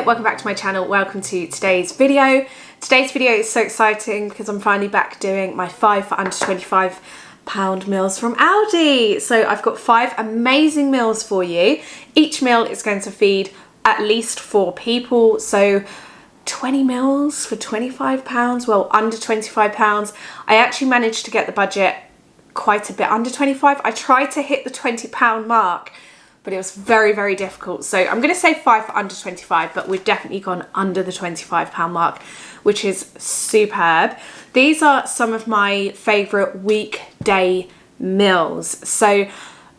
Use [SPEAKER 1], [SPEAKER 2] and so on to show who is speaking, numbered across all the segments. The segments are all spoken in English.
[SPEAKER 1] Hello, welcome back to my channel. Welcome to today's video. Today's video is so exciting because I'm finally back doing my 5 for under £25 meals from Aldi. So I've got 5 amazing meals for you. Each meal is going to feed at least 4 people. So 20 meals for £25, well, under £25. I actually managed to get the budget quite a bit under 25. I tried to hit the £20 mark, but it was very, very difficult. So I'm going to say 5 for under 25, but we've definitely gone under the £25 mark, which is superb. These are some of my favourite weekday meals. So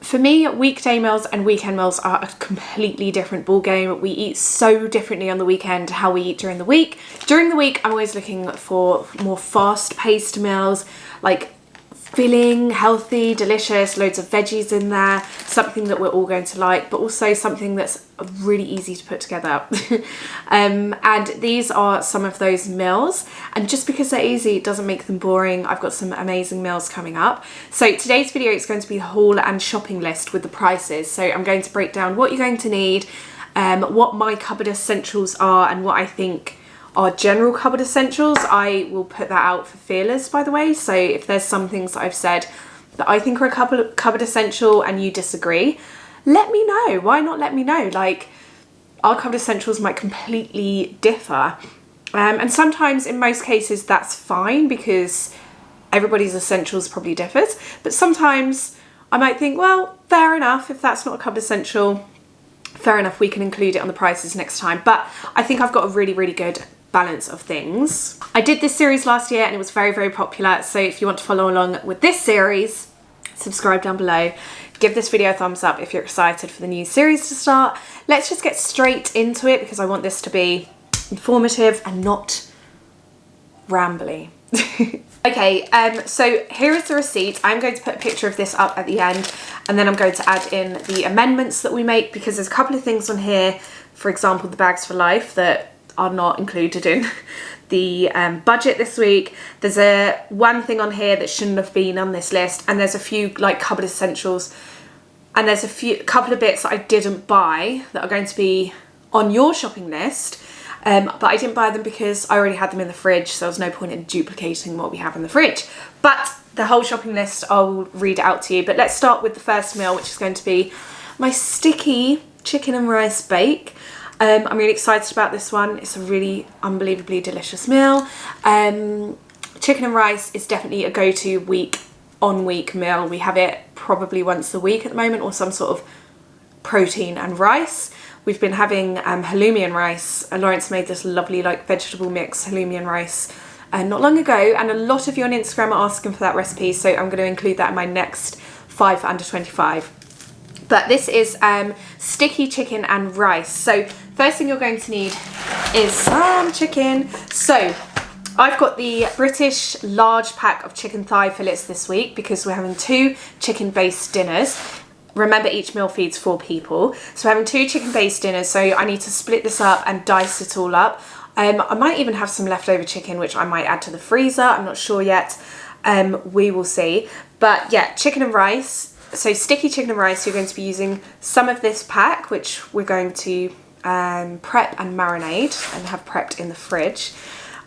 [SPEAKER 1] for me, weekday meals and weekend meals are a completely different ballgame. We eat so differently on the weekend to how we eat during the week. During the week, I'm always looking for more fast-paced meals, like filling, healthy, delicious, loads of veggies in there, something that we're all going to like, but also something that's really easy to put together. And these are some of those meals, and just because they're easy it doesn't make them boring. I've got some amazing meals coming up. So today's video is going to be the haul and shopping list with the prices. So I'm going to break down what you're going to need, what my cupboard essentials are, and what I think are general cupboard essentials. I will put that out for feelers, by the way, so if there's some things that I've said that I think are a cupboard essential and you disagree, let me know. Why not let me know? Like, our cupboard essentials might completely differ, and sometimes, in most cases, that's fine because everybody's essentials probably differs, but sometimes I might think, well, fair enough, if that's not a cupboard essential, fair enough, we can include it on the prices next time. But I think I've got a really, really good balance of things. I did this series last year and it was very, very popular. So if you want to follow along with this series, subscribe down below. Give this video a thumbs up if you're excited for the new series to start. Let's just get straight into it because I want this to be informative and not rambly. Okay, so here is the receipt. I'm going to put a picture of this up at the end, and then I'm going to add in the amendments that we make, because there's a couple of things on here, for example, the bags for life, that are not included in the budget this week. There's one thing on here that shouldn't have been on this list, and there's a few like cupboard essentials, and there's a couple of bits that I didn't buy that are going to be on your shopping list. But I didn't buy them because I already had them in the fridge, so there was no point in duplicating what we have in the fridge. But the whole shopping list, I'll read it out to you. But let's start with the first meal, which is going to be my sticky chicken and rice bake. I'm really excited about this one. It's a really unbelievably delicious meal. Chicken and rice is definitely a go-to week-on-week meal. We have it probably once a week at the moment, or some sort of protein and rice. We've been having halloumi and rice. Lawrence made this lovely like vegetable mix halloumi and rice not long ago, and a lot of you on Instagram are asking for that recipe, so I'm going to include that in my next 5 for under 25. But this is sticky chicken and rice. So first thing you're going to need is some chicken. So I've got the British large pack of chicken thigh fillets this week because we're having 2 chicken-based dinners. Remember, each meal feeds 4 people. So we're having 2 chicken-based dinners, so I need to split this up and dice it all up. I might even have some leftover chicken, which I might add to the freezer. I'm not sure yet. We will see. But yeah, chicken and rice. So sticky chicken and rice, you're going to be using some of this pack, which we're going to prep and marinate and have prepped in the fridge.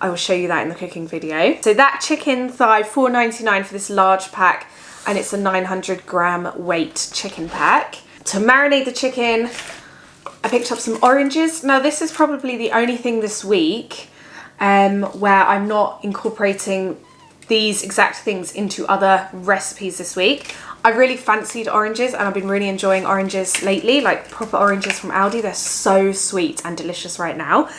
[SPEAKER 1] I will show you that in the cooking video. So that chicken thigh, $4.99 for this large pack, and it's a 900-gram weight chicken pack. To marinate the chicken, I picked up some oranges. Now this is probably the only thing this week where I'm not incorporating these exact things into other recipes this week. I really fancied oranges, and I've been really enjoying oranges lately, like proper oranges from Aldi. They're so sweet and delicious right now.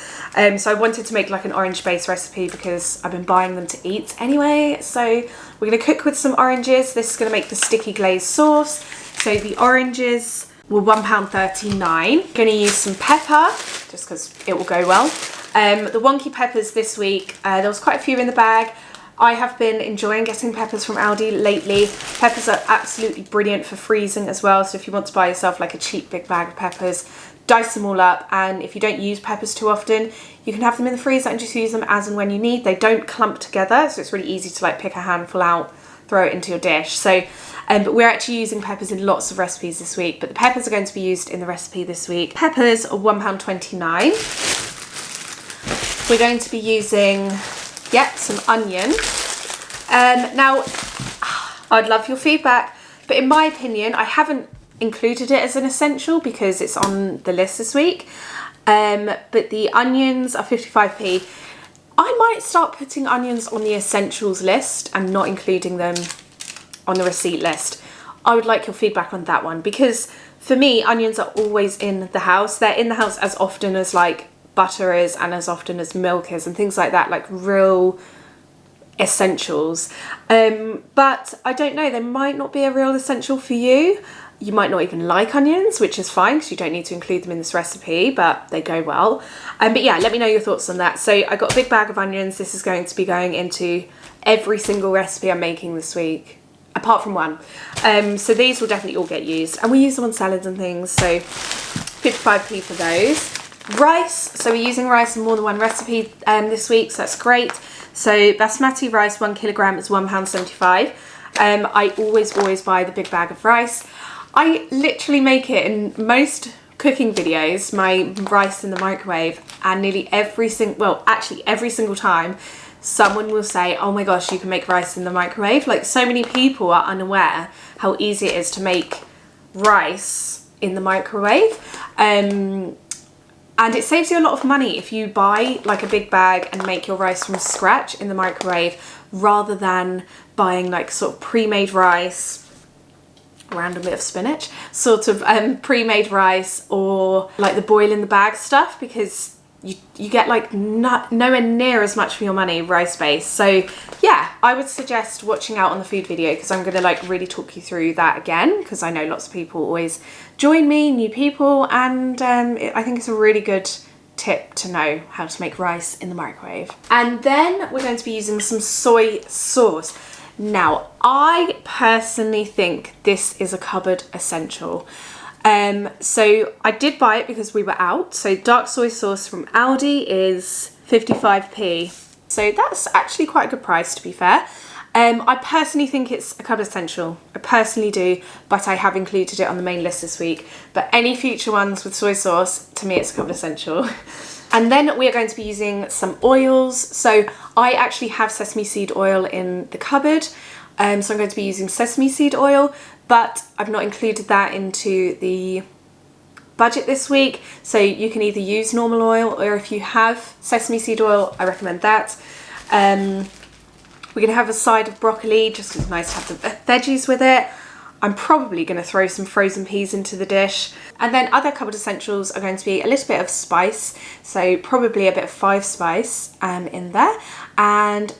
[SPEAKER 1] So I wanted to make like an orange based recipe because I've been buying them to eat anyway. So we're going to cook with some oranges. This is going to make the sticky glaze sauce. So the oranges were £1.39. Going to use some pepper just because it will go well. The wonky peppers this week, there was quite a few in the bag. I have been enjoying getting peppers from Aldi lately. Peppers are absolutely brilliant for freezing as well. So if you want to buy yourself like a cheap big bag of peppers, dice them all up. And if you don't use peppers too often, you can have them in the freezer and just use them as and when you need. They don't clump together, so it's really easy to like pick a handful out, throw it into your dish. So, but we're actually using peppers in lots of recipes this week. But the peppers are going to be used in the recipe this week. Peppers are £1.29. we're going to be using, some onion. Now, I'd love your feedback, but in my opinion, I haven't included it as an essential because it's on the list this week. But the onions are 55p. I might start putting onions on the essentials list and not including them on the receipt list. I would like your feedback on that one, because for me, onions are always in the house. They're in the house as often as like butter is and as often as milk is and things like that, like real essentials. But I don't know, they might not be a real essential for you. You might not even like onions, which is fine because you don't need to include them in this recipe, but they go well. But yeah, let me know your thoughts on that. So I got a big bag of onions. This is going to be going into every single recipe I'm making this week, apart from one. So these will definitely all get used, and we use them on salads and things. So 55p for those. Rice. So we're using rice in more than one recipe this week, so that's great. So basmati rice, 1 kilogram is £1.75. I always buy the big bag of rice. I literally make it in most cooking videos, my rice in the microwave, and nearly every single time someone will say, oh my gosh, you can make rice in the microwave. Like, so many people are unaware how easy it is to make rice in the microwave. And it saves you a lot of money if you buy like a big bag and make your rice from scratch in the microwave, rather than buying like sort of pre-made rice, random bit of spinach, sort of pre-made rice, or like the boil in the bag stuff, because you get like nowhere near as much for your money rice based. So yeah, I would suggest watching out on the food video, because I'm going to like really talk you through that again, because I know lots of people always join me, new people, and I think it's a really good tip to know how to make rice in the microwave. And then we're going to be using some soy sauce. Now, I personally think this is a cupboard essential. So I did buy it because we were out. So dark soy sauce from Aldi is 55p. So that's actually quite a good price, to be fair. I personally think it's a cupboard essential. I personally do, but I have included it on the main list this week. But any future ones with soy sauce, to me, it's a cupboard essential. And then we are going to be using some oils. So I actually have sesame seed oil in the cupboard. So I'm going to be using sesame seed oil, but I've not included that into the budget this week. So you can either use normal oil, or if you have sesame seed oil, I recommend that. We're going to have a side of broccoli, just because it's nice to have the veggies with it. I'm probably going to throw some frozen peas into the dish. And then other cupboard essentials are going to be a little bit of spice. So probably a bit of 5 spice in there. And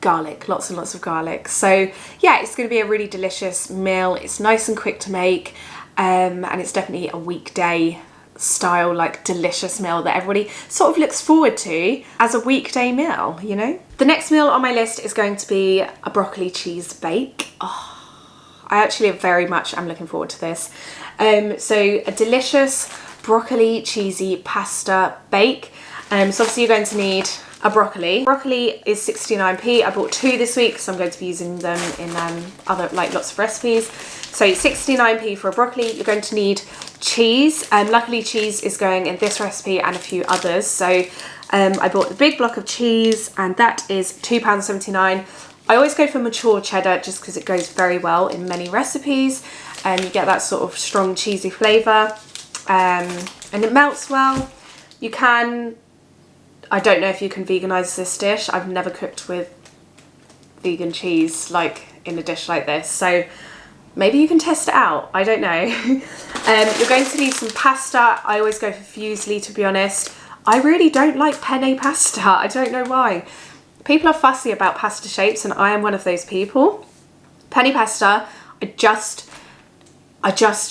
[SPEAKER 1] garlic, lots and lots of garlic. So yeah, it's going to be a really delicious meal. It's nice and quick to make. And it's definitely a weekday style, like delicious meal that everybody sort of looks forward to as a weekday meal, you know? The next meal on my list is going to be a broccoli cheese bake. Oh, I actually very much am looking forward to this. So a delicious broccoli cheesy pasta bake. So obviously you're going to need a broccoli. Broccoli is 69p. I bought 2 this week, so I'm going to be using them in other, like, lots of recipes. So 69p for a broccoli. You're going to need cheese. Luckily cheese is going in this recipe and a few others. So I bought the big block of cheese, and that is £2.79. I always go for mature cheddar just because it goes very well in many recipes, and you get that sort of strong cheesy flavour, and it melts well. You can, I don't know if you can veganise this dish. I've never cooked with vegan cheese like in a dish like this, so maybe you can test it out. I don't know. You're going to need some pasta. I always go for fusilli, to be honest. I really don't like penne pasta. I don't know why. People are fussy about pasta shapes, and I am one of those people. Penne pasta, I just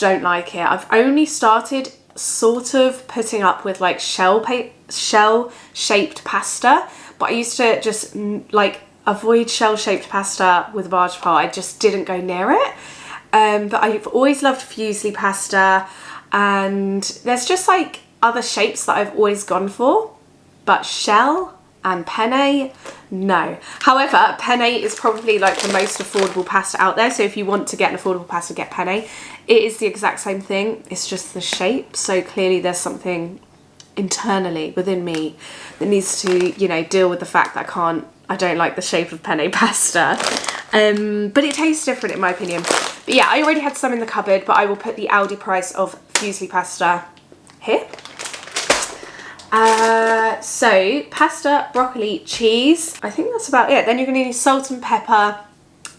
[SPEAKER 1] don't like it. I've only started sort of putting up with like shell-shaped pasta, but I used to just like avoid shell-shaped pasta with a barge pole. I just didn't go near it. But I've always loved fusilli pasta, and there's just like other shapes that I've always gone for, but shell and penne, no. However, penne is probably like the most affordable pasta out there, so if you want to get an affordable pasta, get penne. It is the exact same thing, it's just the shape, so clearly there's something internally within me that needs to, you know, deal with the fact that I don't like the shape of penne pasta. But it tastes different in my opinion. But yeah, I already had some in the cupboard, but I will put the Aldi price of fusilli pasta here. So pasta, broccoli, cheese. I think that's about it. Then you're gonna need salt and pepper,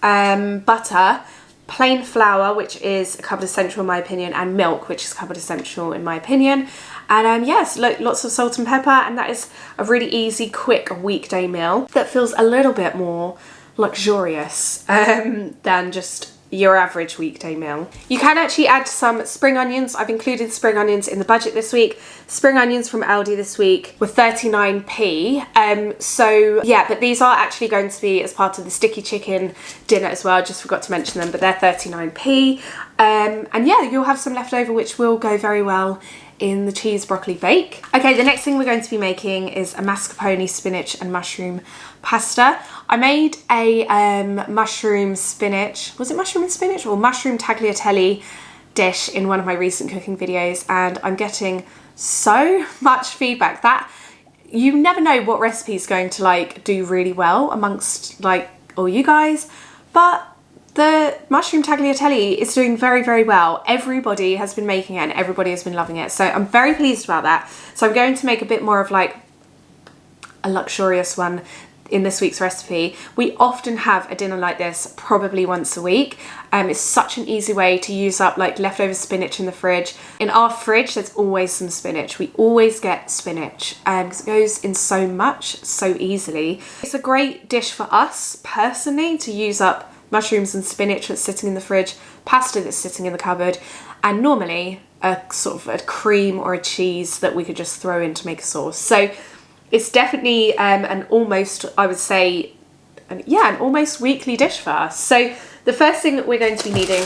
[SPEAKER 1] butter, plain flour, which is a cupboard essential in my opinion, and milk, which is a cupboard essential in my opinion. And yes, lots of salt and pepper, and that is a really easy, quick weekday meal that feels a little bit more luxurious than just your average weekday meal. You can actually add some spring onions. I've included spring onions in the budget this week. Spring onions from Aldi this week were 39p. So yeah, but these are actually going to be as part of the sticky chicken dinner as well. I just forgot to mention them, but they're 39p. And yeah, you'll have some left over, which will go very well in the cheese broccoli bake. Okay, the next thing we're going to be making is a mascarpone, spinach and mushroom pasta. I made a mushroom spinach, was it mushroom and spinach or mushroom tagliatelle dish in one of my recent cooking videos, and I'm getting so much feedback that you never know what recipe is going to like do really well amongst like all you guys, but the mushroom tagliatelle is doing very, very well. Everybody has been making it and everybody has been loving it. So I'm very pleased about that. So I'm going to make a bit more of like a luxurious one in this week's recipe. We often have a dinner like this probably once a week. It's such an easy way to use up like leftover spinach in the fridge. In our fridge, there's always some spinach. We always get spinach because it goes in so much, so easily. It's a great dish for us personally to use up mushrooms and spinach that's sitting in the fridge, pasta that's sitting in the cupboard, and normally a sort of a cream or a cheese that we could just throw in to make a sauce. So it's definitely an almost, I would say, an almost weekly dish for us. So the first thing that we're going to be needing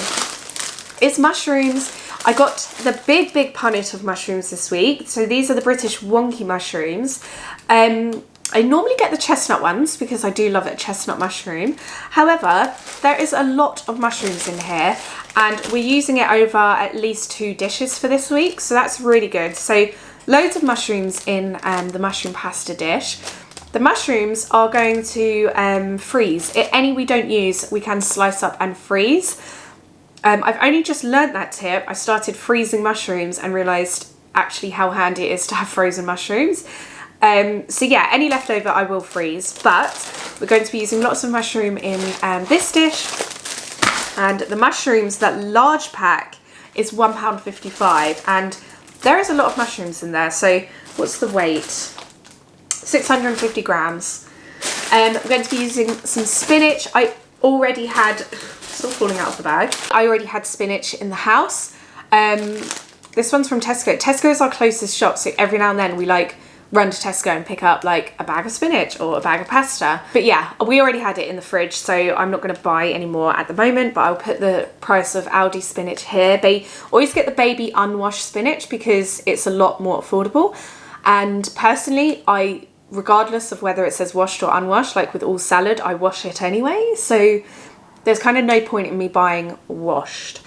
[SPEAKER 1] is mushrooms. I got the big punnet of mushrooms this week. So these are the British wonky mushrooms. I normally get the chestnut ones because I do love a chestnut mushroom. However, there is a lot of mushrooms in here and we're using it over at least 2 dishes for this week. So that's really good. So loads of mushrooms in the mushroom pasta dish. The mushrooms are going to freeze. Any we don't use, we can slice up and freeze. I've only just learnt that tip. I started freezing mushrooms and realised actually how handy it is to have frozen mushrooms. So yeah, any leftover I will freeze, but we're going to be using lots of mushroom in this dish. And the mushrooms, that large pack is £1.55, and there is a lot of mushrooms in there. So what's the weight? 650 grams. We're going to be using some spinach. I already had, still falling out of the bag. I already had spinach in the house. This one's from Tesco. Tesco is our closest shop, so every now and then we like run to Tesco and pick up like a bag of spinach or a bag of pasta. But yeah, we already had it in the fridge, so I'm not going to buy any more at the moment, but I'll put the price of Aldi spinach here. They always get the baby unwashed spinach because it's a lot more affordable. And personally, regardless of whether it says washed or unwashed, like with all salad, I wash it anyway. So there's kind of no point in me buying washed.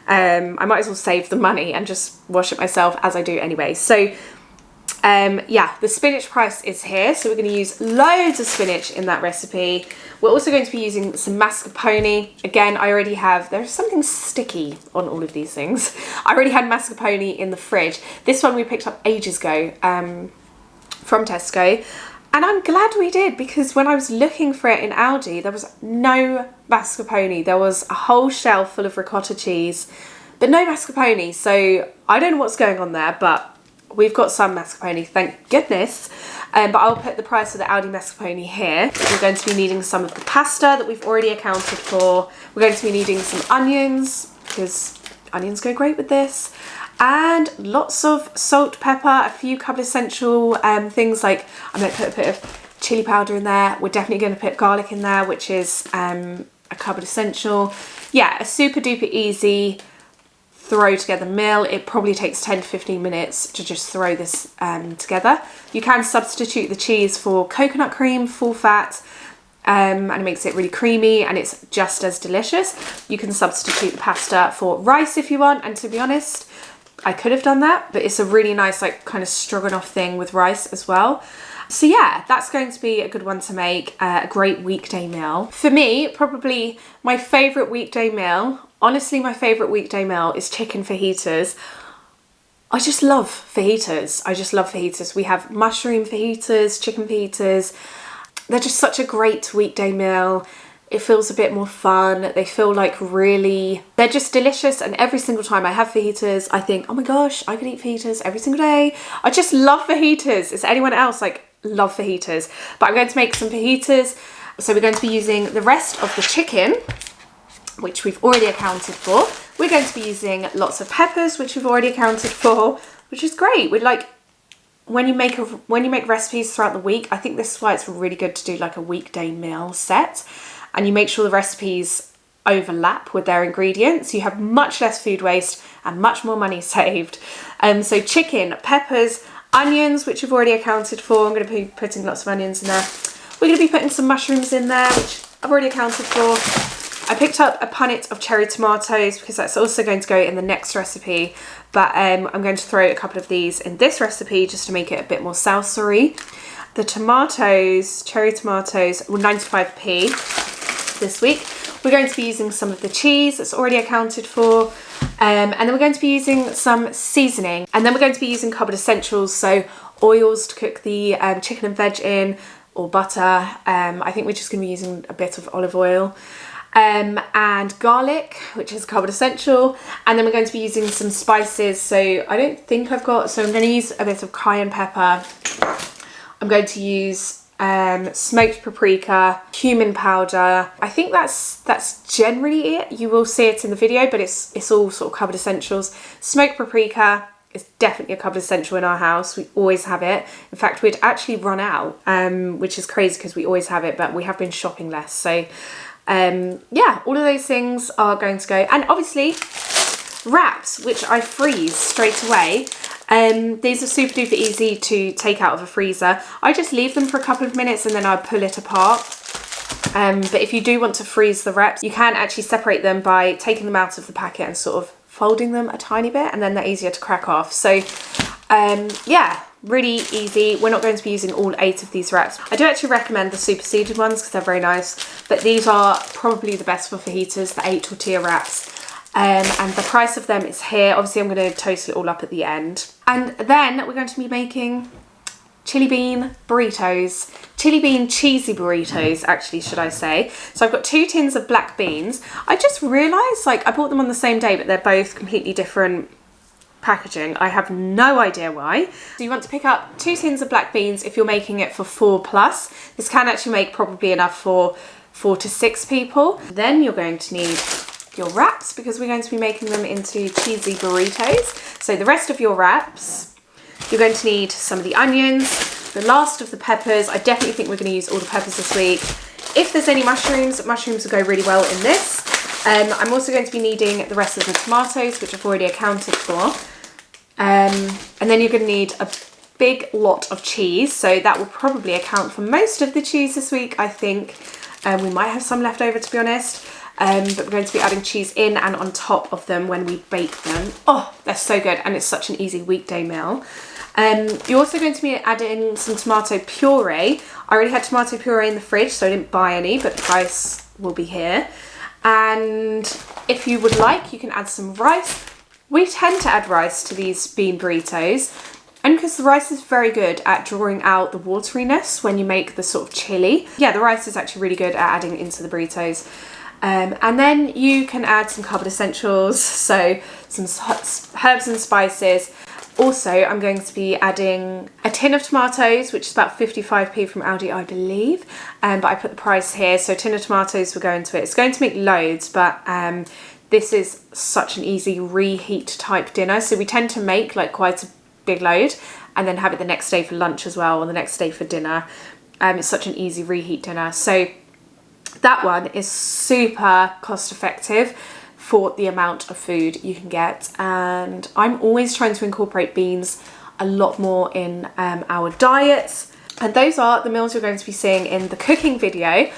[SPEAKER 1] I might as well save the money and just wash it myself as I do anyway. So yeah, the spinach price is here, so we're going to use loads of spinach in that recipe. We're also going to be using some mascarpone. Again, I already have, there's something sticky on all of these things. I already had mascarpone in the fridge. This one we picked up ages ago from Tesco, and I'm glad we did, because when I was looking for it in Aldi, there was no mascarpone. There was a whole shelf full of ricotta cheese, but no mascarpone. So I don't know what's going on there, but we've got some mascarpone, thank goodness. But I'll put the price of the Aldi mascarpone here. We're going to be needing some of the pasta that we've already accounted for. We're going to be needing some onions, because onions go great with this. And lots of salt, pepper, a few couple essential things like I'm going to put a bit of chili powder in there. We're definitely going to put garlic in there, which is a cupboard essential. Yeah, a super duper easy throw together meal. It probably takes 10 to 15 minutes to just throw this together. You can substitute the cheese for coconut cream, full fat, and it makes it really creamy and it's just as delicious. You can substitute the pasta for rice if you want, and to be honest, I could have done that, but it's a really nice like kind of stroganoff thing with rice as well. So yeah, that's going to be a good one to make, a great weekday meal. For me, probably my favourite weekday meal, honestly my favourite weekday meal is chicken fajitas. I just love fajitas. I just love fajitas. We have mushroom fajitas, chicken fajitas. They're just such a great weekday meal. It feels a bit more fun. They feel like really, they're just delicious. And every single time I have fajitas, I think, oh my gosh, I could eat fajitas every single day. I just love fajitas. Is anyone else like love fajitas? But I'm going to make some fajitas. So we're going to be using the rest of the chicken, which we've already accounted for. We're going to be using lots of peppers, which we've already accounted for, which is great. We'd like, when you make recipes throughout the week, I think this is why it's really good to do like a weekday meal set, and you make sure the recipes overlap with their ingredients. You have much less food waste and much more money saved. So chicken, peppers, onions, which we've already accounted for. I'm going to be putting lots of onions in there. We're going to be putting some mushrooms in there, which I've already accounted for. I picked up a punnet of cherry tomatoes because that's also going to go in the next recipe, but I'm going to throw a couple of these in this recipe just to make it a bit more salsa-y. The tomatoes, cherry tomatoes, were 95p this week. We're going to be using some of the cheese that's already accounted for, and then we're going to be using some seasoning, and then we're going to be using cupboard essentials, so oils to cook the chicken and veg in, or butter. I think we're just going to be using a bit of olive oil. And garlic, which is a cupboard essential, and then we're going to be using some spices. So I don't think I've got, so I'm going to use a bit of cayenne pepper. I'm going to use smoked paprika, cumin powder. I think that's generally it. You will see it in the video, but it's all sort of cupboard essentials. Smoked paprika is definitely a cupboard essential in our house. We always have it. In fact, we'd actually run out, which is crazy because we always have it, but we have been shopping less. So yeah, all of those things are going to go. And obviously wraps, which I freeze straight away. These are super duper easy to take out of a freezer. I just leave them for a couple of minutes and then I pull it apart. But if you do want to freeze the wraps, you can actually separate them by taking them out of the packet and sort of folding them a tiny bit, and then they're easier to crack off. So yeah, really easy. We're not going to be using all 8 of these wraps. I do actually recommend the super seeded ones because they're very nice, but these are probably the best for fajitas, the 8 tortilla wraps. And the price of them is here. Obviously I'm going to toast it all up at the end. And then we're going to be making chili bean burritos. Chili bean cheesy burritos, actually, should I say. So I've got 2 tins of black beans. I just realised, like, I bought them on the same day, but they're both completely different packaging. I have no idea why. So you want to pick up 2 tins of black beans if you're making it for 4+. This can actually make probably enough for 4 to 6 people. Then you're going to need your wraps because we're going to be making them into cheesy burritos. So the rest of your wraps, you're going to need some of the onions, the last of the peppers. I definitely think we're going to use all the peppers this week. If there's any mushrooms will go really well in this. I'm also going to be needing the rest of the tomatoes, which I've already accounted for. And then you're going to need a big lot of cheese. So that will probably account for most of the cheese this week, I think. We might have some left over, to be honest. But we're going to be adding cheese in and on top of them when we bake them. Oh, they're so good, and it's such an easy weekday meal. You're also going to be adding some tomato puree. I already had tomato puree in the fridge, so I didn't buy any, but the price will be here. And if you would like, you can add some rice. We tend to add rice to these bean burritos, and because the rice is very good at drawing out the wateriness when you make the sort of chili. Yeah, the rice is actually really good at adding into the burritos. And then you can add some cupboard essentials, so some herbs and spices. Also, I'm going to be adding a tin of tomatoes, which is about 55p from Aldi, I believe. But I put the price here, so a tin of tomatoes will go into it. It's going to make loads, but this is such an easy reheat type dinner. So we tend to make like quite a big load and then have it the next day for lunch as well, or the next day for dinner. It's such an easy reheat dinner. So that one is super cost effective for the amount of food you can get, and I'm always trying to incorporate beans a lot more in our diets. And those are the meals you're going to be seeing in the cooking video.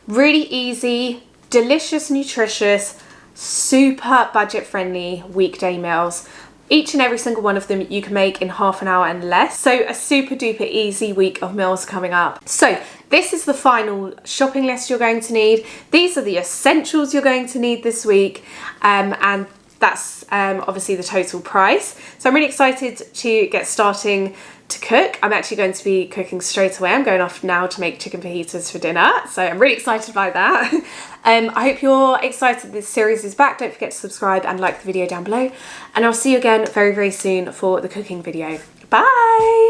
[SPEAKER 1] Really easy, delicious, nutritious, super budget friendly weekday meals. Each and every single one of them you can make in half an hour and less. So a super duper easy week of meals coming up. So this is the final shopping list you're going to need. These are the essentials you're going to need this week, and that's obviously the total price. So I'm really excited to get starting to cook. I'm actually going to be cooking straight away. I'm going off now to make chicken fajitas for dinner, so I'm really excited by that. I hope you're excited this series is back. Don't forget to subscribe and like the video down below, and I'll see you again very, very soon for the cooking video. Bye!